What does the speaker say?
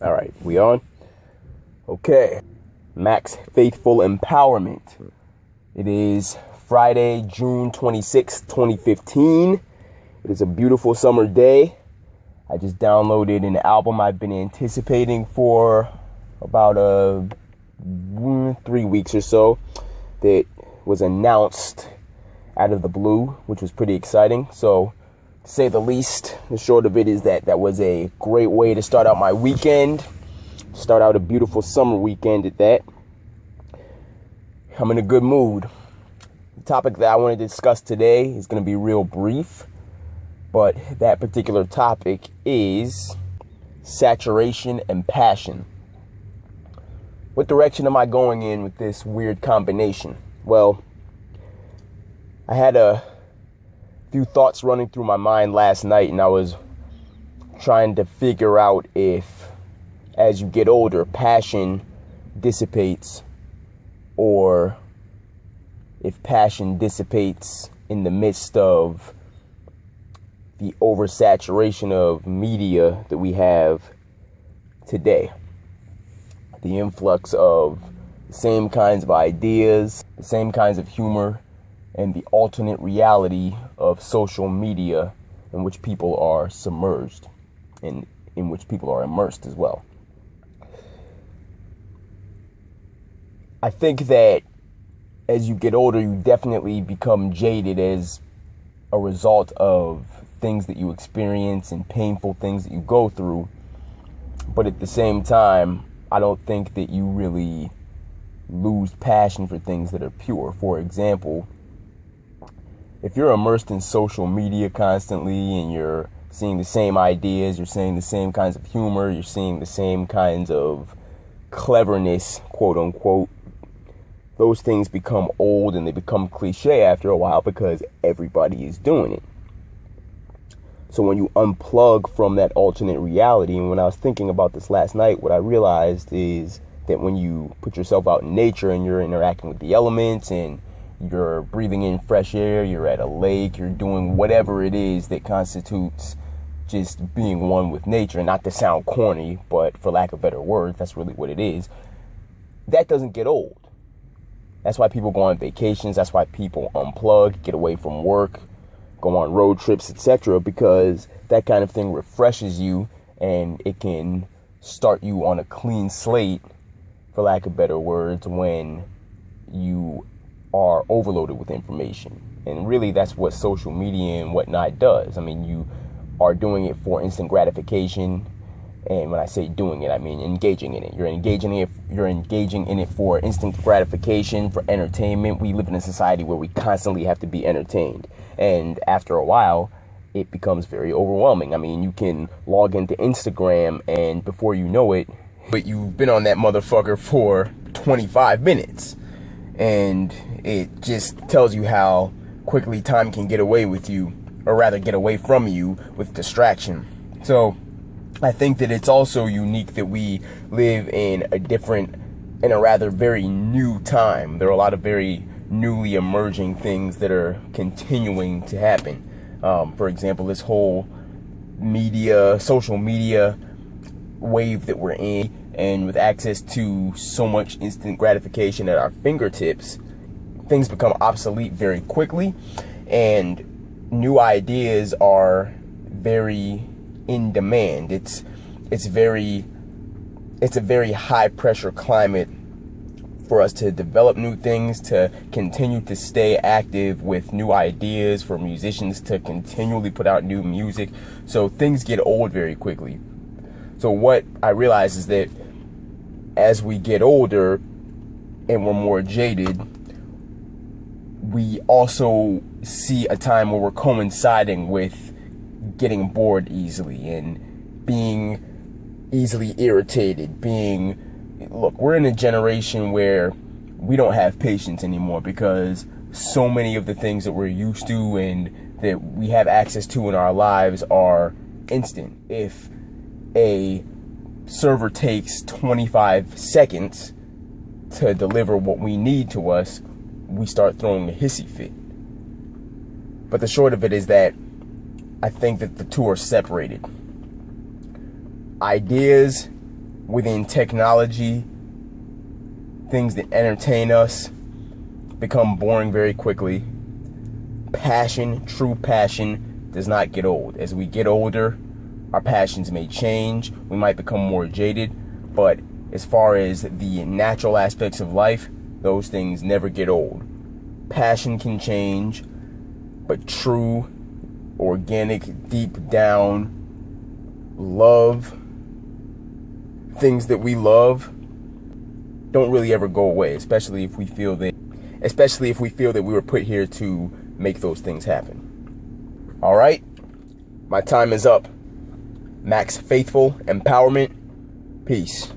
All right, we on? Okay. Max Faithful Empowerment. It is Friday, June 26th, 2015. It is a beautiful summer day. I just downloaded an album I've been anticipating for about 3 weeks or so that was announced out of the blue, which was pretty exciting. So, to say the least, the short of it is that was a great way to start out my weekend. Start out a beautiful summer weekend at that. I'm in a good mood. The topic that I want to discuss today is going to be real brief, but that particular topic is saturation and passion. What direction am I going in with this weird combination? Well, I had a few thoughts running through my mind last night, and I was trying to figure out if, as you get older, passion dissipates, or if passion dissipates in the midst of the oversaturation of media that we have today. The influx of the same kinds of ideas, the same kinds of humor, and the alternate reality of social media in which people are submerged and in which people are immersed as well. I think that as you get older, you definitely become jaded as a result of things that you experience and painful things that you go through. But at the same time, I don't think that you really lose passion for things that are pure. For example, if you're immersed in social media constantly and you're seeing the same ideas, you're seeing the same kinds of humor, you're seeing the same kinds of cleverness, quote unquote, those things become old and they become cliche after a while because everybody is doing it. So when you unplug from that alternate reality, and when I was thinking about this last night, what I realized is that when you put yourself out in nature and you're interacting with the elements and you're breathing in fresh air, you're at a lake, you're doing whatever it is that constitutes just being one with nature, not to sound corny, but for lack of better words, that's really what it is. That doesn't get old. That's why people go on vacations. That's why people unplug, get away from work, go on road trips, etc. Because that kind of thing refreshes you and it can start you on a clean slate, for lack of better words, when you are overloaded with information. And really, that's what social media and whatnot does. I mean, you are doing it for instant gratification. And when I say doing it, I mean engaging in it. You're engaging in it for instant gratification, for entertainment. We live in a society where we constantly have to be entertained. And after a while, it becomes very overwhelming. I mean, you can log into Instagram and before you know it, but you've been on that motherfucker for 25 minutes. And it just tells you how quickly time can get away with you, or rather get away from you with distraction. So I think that it's also unique that we live in a rather very new time. There are a lot of very newly emerging things that are continuing to happen. For example, this whole social media wave that we're in, and with access to so much instant gratification at our fingertips, things become obsolete very quickly, and new ideas are very in demand. It's a very high pressure climate for us to develop new things, to continue to stay active with new ideas, for musicians to continually put out new music. So things get old very quickly. So what I realize is that as we get older and we're more jaded, we also see a time where we're coinciding with getting bored easily and being easily irritated, look, we're in a generation where we don't have patience anymore because so many of the things that we're used to and that we have access to in our lives are instant. If a server takes 25 seconds to deliver what we need to us, we start throwing a hissy fit. But the short of it is that I think that the two are separated. Ideas within technology, things that entertain us, become boring very quickly. Passion, true passion, does not get old. As we get older, our passions may change. We might become more jaded. But as far as the natural aspects of life, those things never get old. Passion can change, but true, organic, deep down love, things that we love, don't really ever go away, especially if we feel that we were put here to make those things happen. All right, my time is up. Max Faithful Empowerment. Peace.